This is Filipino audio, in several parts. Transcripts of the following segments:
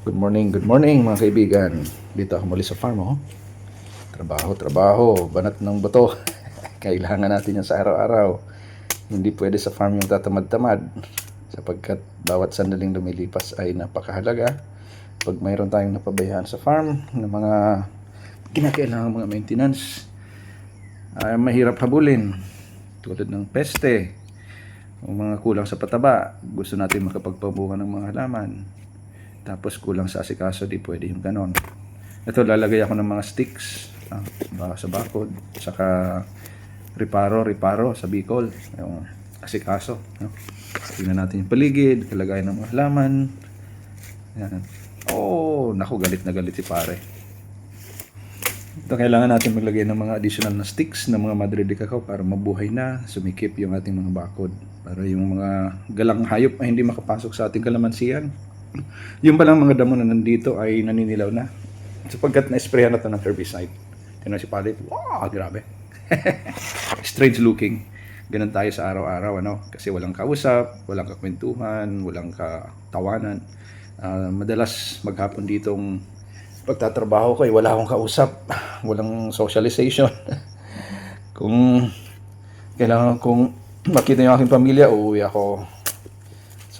Good morning mga kaibigan. Dito ako muli sa farm, oh. Trabaho, banat ng buto. Kailangan natin yan sa araw-araw. Hindi pwede sa farm yung tatamad-tamad sapagkat bawat sandaling lumilipas ay napakahalaga. Pag mayroon tayong napabayaan sa farm ng mga kinakailangan mga maintenance, ay mahirap habulin. Tulad ng peste, o mga kulang sa pataba, gusto natin makapagpabunga ng mga halaman. Tapos kulang sa asikaso, di pwede yung ganon. Ito, lalagay ako ng mga sticks sa bakod, saka riparo sa Bicol, yung asikaso, no? Tingnan natin yung paligid, kalagayan ng mga halaman. Yan. Oh, naku, galit na galit si pare. Ito, kailangan natin maglagay ng mga additional na sticks ng mga Madre de Cacao para mabuhay na, sumikip yung ating mga bakod, para yung mga galang hayop ay hindi makapasok sa ating kalamansian. Yung palang mga damo na nandito ay naninilaw na sapagkat na-sprayan na ito ng herbicide. Tingnan si Padre, wow, grabe. Strange looking. Ganun tayo sa araw-araw, ano? Kasi walang kausap, walang kakwentuhan, walang katawanan. Madalas maghapon ditong pagtatrabaho ko ay wala akong kausap, walang socialization. Kung kailangan kong makita yung aking pamilya, uuwi ako.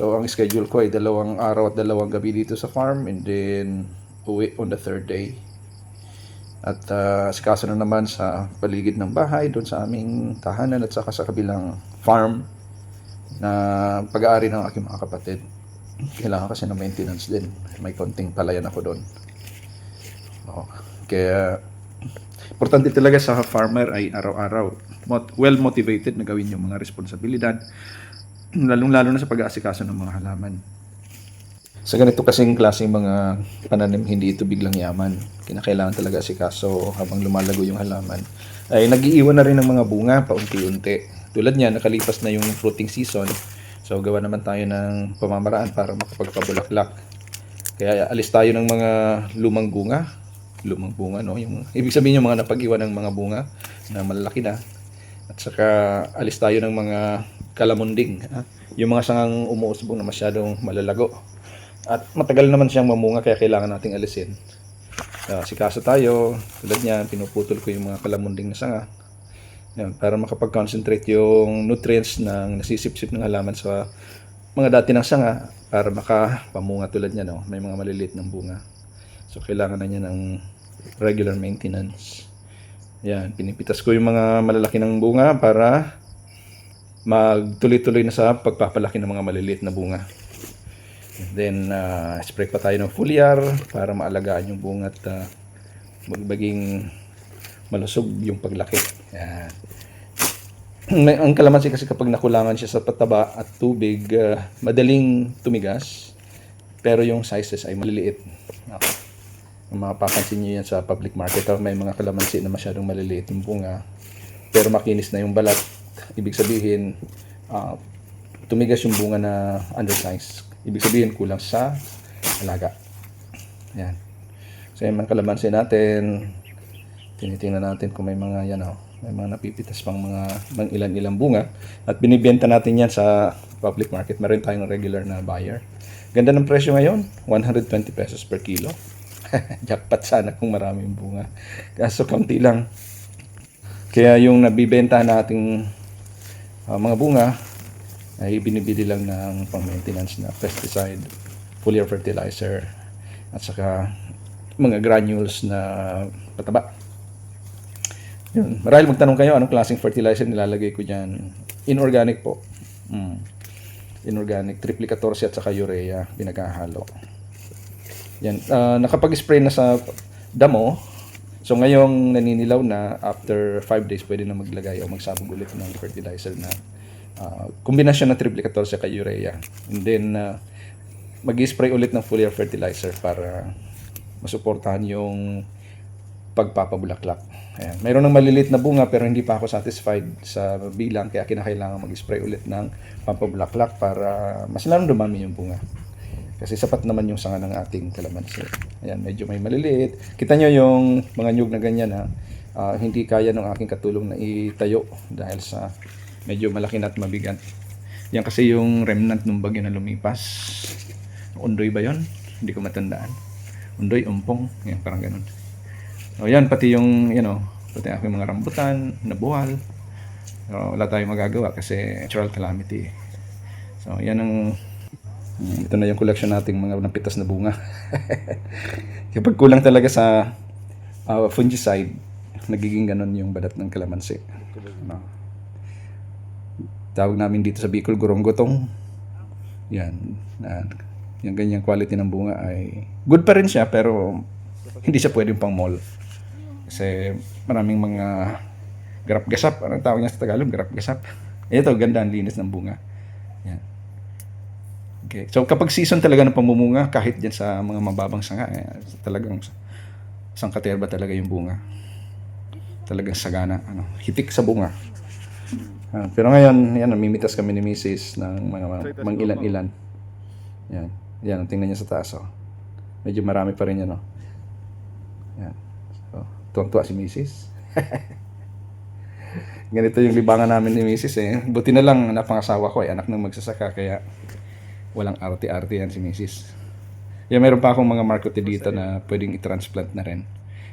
So, ang schedule ko ay 2 araw at 2 gabi dito sa farm, and then uwi on the 3rd day. At asikaso na naman sa paligid ng bahay, doon sa aming tahanan at saka sa kabilang farm na pag-aari ng aking mga kapatid. Kailangan kasi ng maintenance din. May konting palayan ako doon. Kaya, importante talaga sa farmer ay araw-araw well motivated na gawin yung mga responsibilidad, lalong-lalo na sa pag-aasikaso ng mga halaman. Sa ganito kasing klaseng mga pananim, hindi ito biglang yaman. Kinakailangan talaga asikaso habang lumalago yung halaman. Ay nag-iiwan na rin ng mga bunga paunti-unti. Tulad niya, nakalipas na yung fruiting season. So gawa naman tayo ng pamamaraan para makapagpabulaklak. Kaya alis tayo ng mga lumang bunga, no? Yung, ibig sabihin yung mga napag-iwan ng mga bunga na malalaki na. At saka alis tayo ng mga kalamunding, yung mga sangang umuusbong na masyadong malalago. At matagal naman siyang mamunga kaya kailangan nating alisin. Sikaso tayo, tulad niyan, pinuputol ko yung mga kalamunding na sanga. Yan, para makapag-concentrate yung nutrients ng nasisipsip ng halaman sa mga dati ng sanga para makapamunga tulad niya, no? May mga maliliit ng bunga. So kailangan na niya ng regular maintenance. Yan, pinipitas ko yung mga malalaki ng bunga para magtuloy-tuloy na sa pagpapalaki ng mga maliliit na bunga. Then, spray pa tayo ng foliar para maalagaan yung bunga at maging malusog yung paglaki. Yan. Ang kalamansi kasi kapag nakulangan siya sa pataba at tubig, madaling tumigas, pero yung sizes ay maliliit. Mapapansin nyo yan sa public market, may mga kalamansi na masyadong maliliit yung bunga, pero makinis na yung balat. Ibig sabihin, tumigas yung bunga na undersized. Ibig sabihin, kulang sa alaga. Yan. So, yung mga kalamansi natin, tinitingnan natin kung may mga yan, may mga napipitas pang mga ilan-ilang bunga. At binibenta natin yan sa public market. Meron tayong regular na buyer. Ganda ng presyo ngayon, 120 pesos per kilo. Jackpot sana kung maraming bunga. Kaso kaunti lang. Kaya yung nabibenta nating mga bunga ay binibili lang ng pang-maintenance na pesticide, foliar fertilizer, at saka mga granules na pataba. Yun. Marahil magtanong kayo, anong klaseng fertilizer nilalagay ko dyan? Inorganic po. Inorganic, triple 14 at saka urea, pinagkahalo. Yan. Nakapag-spray na sa damo. So ngayong naninilaw na, after 5 days pwede na maglagay o magsabog ulit ng fertilizer na kombinasyon ng triple 14 at urea. And then mag-spray ulit ng foliar fertilizer para masuportahan yung pagpapabulaklak. Ayan. Mayroon ng maliliit na bunga pero hindi pa ako satisfied sa bilang, kaya kinakailangan mag-spray ulit ng pampabulaklak para mas lalong dumami yung bunga. Kasi sapat naman yung sanga ng ating kalamansi. Ayan, medyo may maliliit. Kita nyo yung mga nyug na ganyan, hindi kaya ng aking katulong na itayo dahil sa medyo malaki na at mabigat. Yan kasi yung remnant ng bagyo na lumipas. Undoy ba yon? Hindi ko matandaan. Undoy, umpong. Yan, parang ganun. So, yan, pati yung, pati aking mga rambutan, nabuwal. So, wala tayong magagawa kasi natural calamity. So, yan ang, ito na yung collection nating mga napitas na bunga. Kapag kulang talaga sa fungicide, nagiging ganun yung balat ng kalamansi. Tawag namin dito sa Bicol, gurong-gutong. Yan. Yung ganyang quality ng bunga ay good pa rin siya, pero hindi siya pwedeng pang mall. Kasi maraming mga garap-gasap. Anong tawag niya sa Tagalog? Garap-gasap. Ito, ganda ang linis ng bunga. Yan. Okay. So kapag season talaga ng pamumunga, kahit dyan sa mga mababang sanga, talagang sangkaterba talaga yung bunga. Talagang sagana. Hitik sa bunga. Pero ngayon, yan, namimitas kami ni Mrs. ng mga ilan-ilan. Yan. Yan, tingnan niyo sa taas. Medyo marami pa rin yan. Yan. So, tuwang-tuwa si Mrs. Ganito yung libangan namin ni Mrs. Buti na lang napangasawa ko anak ng magsasaka, kaya walang arte-arte yan si Mrs. Yan, meron pa akong mga markote dito na pwedeng i-transplant na rin.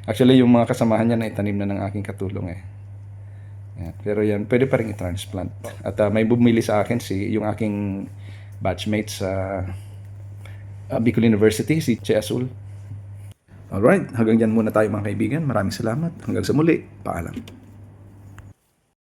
Actually, yung mga kasamahan niya na itanim na ng aking katulong Yan. Pero yan, pwede pa rin i-transplant. At may bumili sa akin yung aking batchmate sa Bicol University, si Che Azul. Alright, hanggang dyan muna tayo mga kaibigan. Maraming salamat. Hanggang sa muli. Paalam.